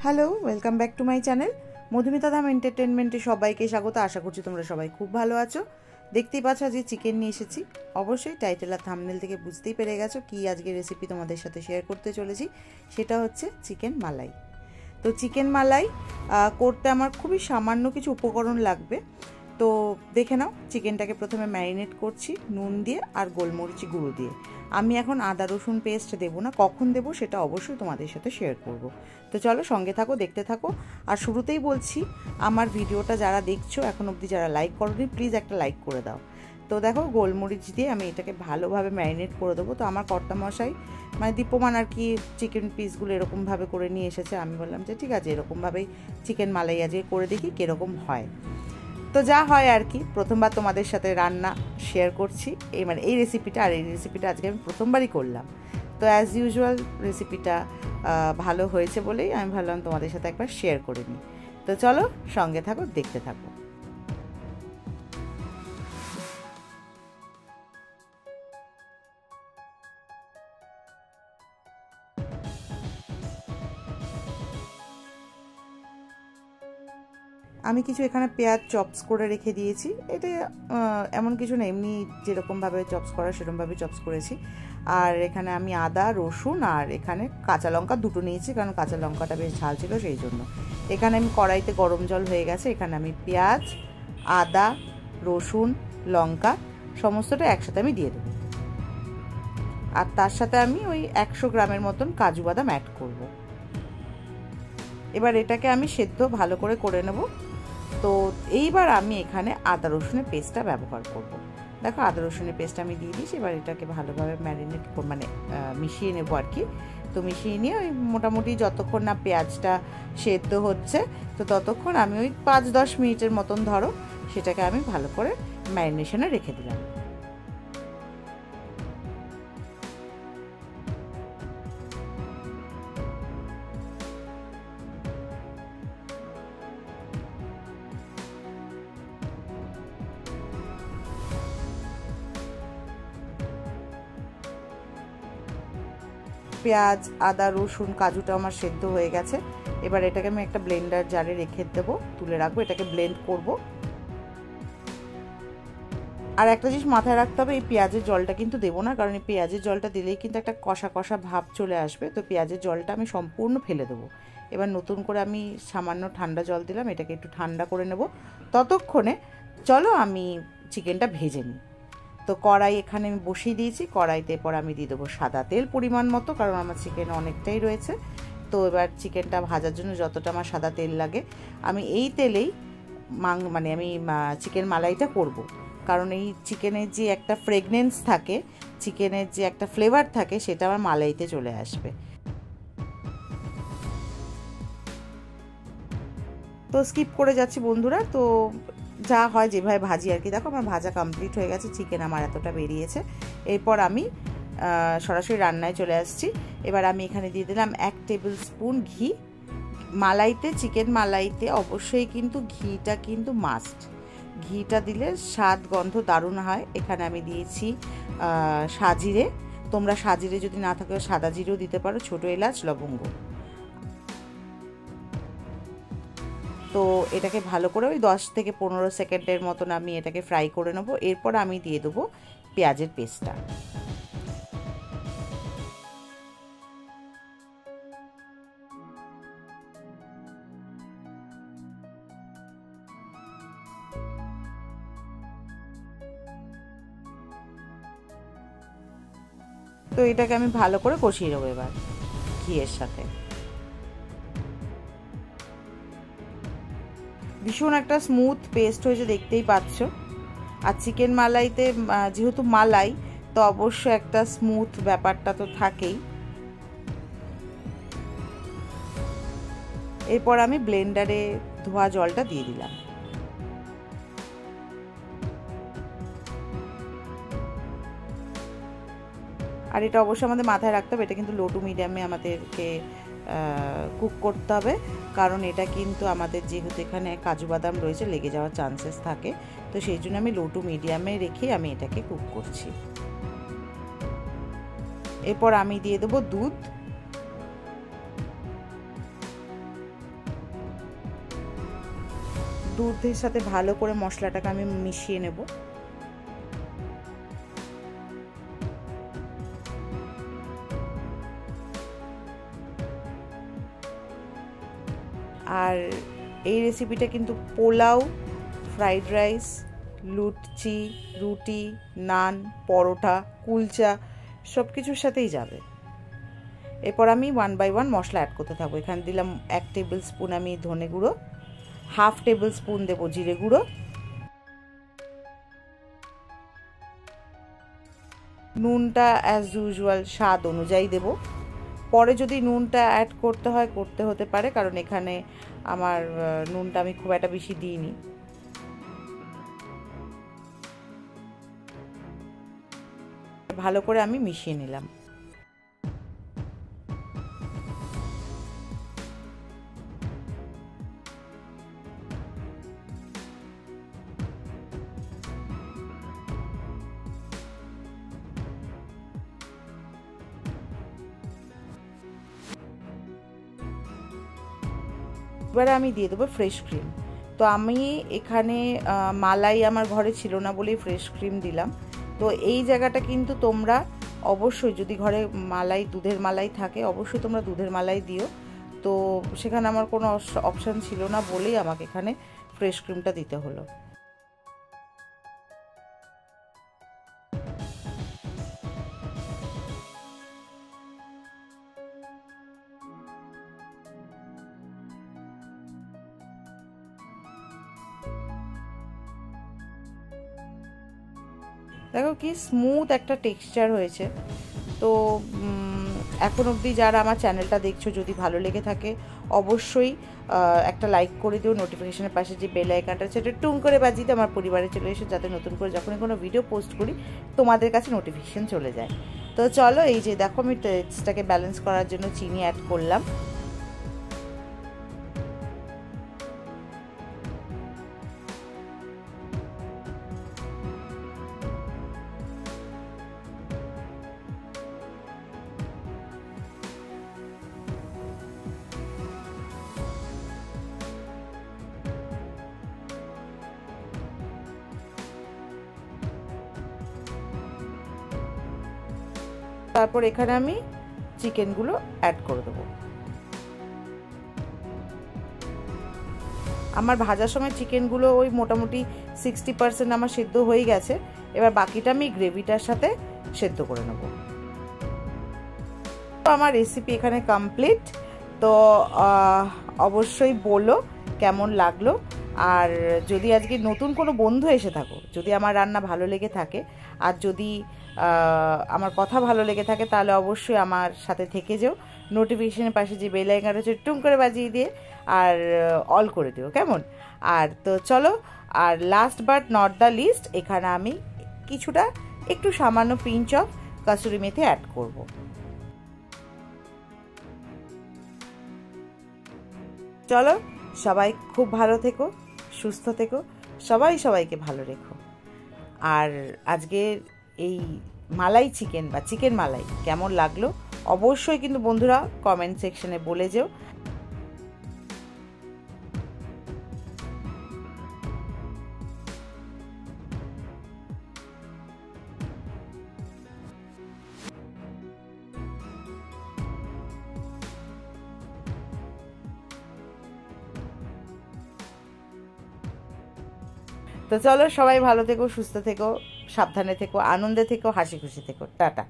Hello, welcome back to my channel Madhumita Dham এন্টারটেনমেন্টে সবাইকে স্বাগত। আশা করছি তোমরা সবাই খুব ভালো আছো। দেখতেই পাচ্ছ আজকে চিকেন নিয়ে এসেছি। অবশ্যই টাইটেল আর থাম্বনেল থেকে বুঝতেই পেরে গেছো কি আজকে রেসিপি তোমাদের সাথে শেয়ার করতে চলেছি। সেটা হচ্ছে চিকেন মালাই। তো চিকেন মালাই করতে আমার খুবই সামান্য কিছু উপকরণ লাগবে। তো দেখে নাও, চিকেনটাকে প্রথমে ম্যারিনেট করছি নুন দিয়ে আর গোলমরিচি গুঁড়ো দিয়ে। আমি এখন আদা রসুন পেস্ট দেবো না, কখন দেবো সেটা অবশ্যই তোমাদের সাথে শেয়ার করব। তো চলো সঙ্গে থাকো, দেখতে থাকো। আর শুরুতেই বলছি, আমার ভিডিওটা যারা দেখছো এখন অবধি যারা লাইক করোনি, প্লিজ একটা লাইক করে দাও। তো দেখো, গোলমরিচ দিয়ে আমি এটাকে ভালোভাবে ম্যারিনেট করে দেবো। তো আমার কর্তামশাই মানে দীপ্যমান আর কি চিকেন পিসগুলো এরকমভাবে করে নিয়ে এসেছে। আমি বললাম যে ঠিক আছে, এরকমভাবেই চিকেন মালাই আজকে করে দেখি কীরকম হয়। তো যা হয় আর কি, প্রথমবার তোমাদের সাথে রান্না শেয়ার করছি এই রেসিপিটা। আর এই রেসিপিটা আজকে আমি প্রথমবারই করলাম। তো অ্যাজ ইউজুয়াল রেসিপিটা ভালো হয়েছে বলেই আমি ভাবলাম তোমাদের সাথে একবার শেয়ার করে নিই। তো চলো সঙ্গে থাকো, দেখতে থাকো। আমি কিছু এখানে পেঁয়াজ চপস করে রেখে দিয়েছি। এটা এমন কিছু না, এমনি যেরকমভাবে চপস করা সেরকমভাবে চপস করেছি। আর এখানে আমি আদা রসুন আর এখানে কাঁচা লঙ্কা দুটো নিয়েছি, কারণ কাঁচা লঙ্কাটা বেশ ঝাল ছিল সেই জন্য। এখানে আমি কড়াইতে গরম জল হয়ে গেছে, এখানে আমি পেঁয়াজ আদা রসুন লঙ্কা সমস্তটা একসাথে আমি দিয়ে দেবো। আর তার সাথে আমি ওই 100 গ্রামের মতন কাজু বাদাম অ্যাড করব। এবার এটাকে আমি সেদ্ধ ভালো করে করে নেব। তো এইবার আমি এখানে আদা রসুনের পেস্টটা ব্যবহার করব। দেখো, আদা রসুনের পেস্ট আমি দিয়ে দিয়েছি। এবার এটাকে ভালোভাবে ম্যারিনেট মিশিয়ে নেবো আর কি। তো মিশিয়ে নিয়ে ওই মোটামুটি যতক্ষণ না পেঁয়াজটা সেদ্ধ হচ্ছে, তো ততক্ষণ আমি ওই 5-10 মিনিটের মতন ধরো সেটাকে আমি ভালো করে ম্যারিনেশনে রেখে দিলাম। পেঁয়াজ আদা রসুন কাজুটা আমার সেদ্ধ হয়ে গেছে। এবার এটাকে আমি একটা ব্লেন্ডার জারে রেখে দেবো, তুলে রাখবো, এটাকে ব্লেন্ড করব। আর একটা জিনিস মাথায় রাখতে হবে, এই পেঁয়াজের জলটা কিন্তু দেবো না, কারণ এই পেঁয়াজের জলটা দিলেই কিন্তু একটা কষা কষা ভাব চলে আসবে। তো পেঁয়াজের জলটা আমি সম্পূর্ণ ফেলে দেবো। এবার নতুন করে আমি সামান্য ঠান্ডা জল দিলাম, এটাকে একটু ঠান্ডা করে নেব। ততক্ষণে চলো আমি চিকেনটা ভেজে নিই। তো কড়াই এখানে আমি বসিয়ে দিয়েছি। কড়াইতে এরপর আমি দিয়ে দেবো সাদা তেল পরিমাণ মতো, কারণ আমার চিকেন অনেকটাই রয়েছে। তো এবার চিকেনটা ভাজার জন্য যতটা আমার সাদা তেল লাগে, আমি এই তেলেই আমি চিকেন মালাইটা করব। কারণ এই চিকেনের যে একটা ফ্রেগনেন্স থাকে, চিকেনের যে একটা ফ্লেভার থাকে, সেটা আমার মালাইতে চলে আসবে। তো স্কিপ করে যাচ্ছি বন্ধুরা। তো যা হয় যেভাবে ভাজি আর কি। দেখো, আমার ভাজা কমপ্লিট হয়ে গেছে, চিকেন আমার এতটা বেরিয়েছে। এরপর আমি সরাসরি রান্নায় চলে আসছি। এবার আমি এখানে দিয়ে দিলাম 1 টেবিল স্পুন ঘি। মালাইতে, চিকেন মালাইতে অবশ্যই কিন্তু ঘিটা কিন্তু মাস্ট। ঘিটা দিলে স্বাদ গন্ধ দারুণ হয়। এখানে আমি দিয়েছি সাজিরে। তোমরা সাজিরে যদি না থাকে সাদা জিরেও দিতে পারো, ছোটো এলাচ লবঙ্গ। তো এটাকে ভালো করে ওই 10 থেকে 15 সেকেন্ডের মতন আমি এটাকে ফ্রাই করে নেব। এরপর আমি দিয়ে দেবো পেঁয়াজের পেস্টটা। তো এটাকে আমি ভালো করে কষিয়ে নেবো এবার ঘিয়ের সাথে। ভীষণ একটা স্মুথ পেস্ট হয়েছে, দেখতেই পাচ্ছ। আর চিকেন মালাইতে যেহেতু মালাই, তো অবশ্যই একটা স্মুথ ব্যাপারটা তো থাকেই। এরপর আমি ব্লেন্ডারে ধোয়া জলটা দিয়ে দিলাম। আর এটা অবশ্যই আমাদের মাথায় রাখতে হবে, এটা কিন্তু লো টু মিডিয়ামে আমাদেরকে কুক করতে হবে, কারণ এটা কিন্তু আমাদের যেহেতু এখানে কাজু বাদাম রয়েছে, লেগে যাওয়ার চান্সেস থাকে। তো সেই জন্য আমি লো টু মিডিয়ামে রেখে আমি এটাকে কুক করছি। এরপর আমি দিয়ে দেবো দুধ। দুধের সাথে ভালো করে মশলাটাকে আমি মিশিয়ে নেব। আর এই রেসিপিটা কিন্তু পোলাও, ফ্রাইড রাইস, লুচি, রুটি, নান, পরোটা, কুলচা সব কিছুর সাথেই যাবে। এরপর আমি 1 বাই 1 মশলা অ্যাড করতে থাকবো। এখানে দিলাম 1 টেবিল স্পুন আমি ধনে গুঁড়ো, 1/2 টেবিল স্পুন দেবো জিরে গুঁড়ো, নুনটা অ্যাজ ইউজুয়াল স্বাদ অনুযায়ী দেব। পরে যদি নুনটা অ্যাড করতে হয় করতে হতে পারে, কারণ এখানে আমার নুনটা আমি খুব একটা বেশি দিইনি। ভালো করে আমি মিশিয়ে নিলাম। এবারে আমি দিয়ে দেবো ফ্রেশ ক্রিম। তো আমি এখানে মালাই আমার ঘরে ছিল না বলেই ফ্রেশ ক্রিম দিলাম। তো এই জায়গাটা কিন্তু তোমরা অবশ্যই, যদি ঘরে মালাই, দুধের মালাই থাকে, অবশ্যই তোমরা দুধের মালাই দিও। তো সেখানে আমার কোনো অপশান ছিল না বলেই আমাকে এখানে ফ্রেশ ক্রিমটা দিতে হলো। দেখো কি স্মুথ একটা টেক্সচার হয়েছে। তো এখন অবধি যারা আমার চ্যানেলটা দেখছো, যদি ভালো লেগে থাকে অবশ্যই একটা লাইক করে দিও। নোটিফিকেশনের পাশে যে বেল আইকনটা সেটা টুং করে বাজিয়ে আমার পরিবারে চলে এসো, যাতে নতুন করে যখনই কোনো ভিডিও পোস্ট করি তোমাদের কাছে নোটিফিকেশন চলে যায়। তো চলো, এই যে দেখো আমি টেস্টটাকে ব্যালেন্স করার জন্য চিনি অ্যাড করলাম। তারপর এখানে আমি চিকেনগুলো অ্যাড করে দেবো। আমার ভাজার সময় চিকেনগুলো ওই মোটামুটি 60% আমার সেদ্ধ হয়ে গেছে। এবার বাকিটা আমি গ্রেভিটার সাথে সেদ্ধ করে নেব। তো আমার রেসিপি এখানে কমপ্লিট। তো অবশ্যই বলো কেমন লাগলো। আর যদি আজকে নতুন কোনো বন্ধু এসে থাকো, যদি আমার রান্না ভালো লেগে থাকে আর যদি আমার কথা ভালো লেগে থাকে, তাহলে অবশ্যই আমার সাথে থেকে যেও। নোটিফিকেশনের পাশে যে বেল আইকনটা আছে টুং করে বাজিয়ে দিয়ে আর অল করে দিও, কেমন? আর তো চলো, আর last but not the least, এখানে আমি কিছুটা একটু সামান্য pinch of kasuri methi add করব। চলো, সবাই খুব ভালো থেকো, সুস্থ থেকো, সবাইকে ভালো রেখো। আর আজকের এই মালাই চিকেন বা চিকেন মালাই কেমন লাগলো অবশ্যই কিন্তু বন্ধুরা কমেন্ট সেকশনে বলে যেও। তো চলো, সবাই ভালো থেকো, সুস্থ থেকো, সাবধানে থেকো, আনন্দে থেকো, হাসি খুশি থেকো। টাটা।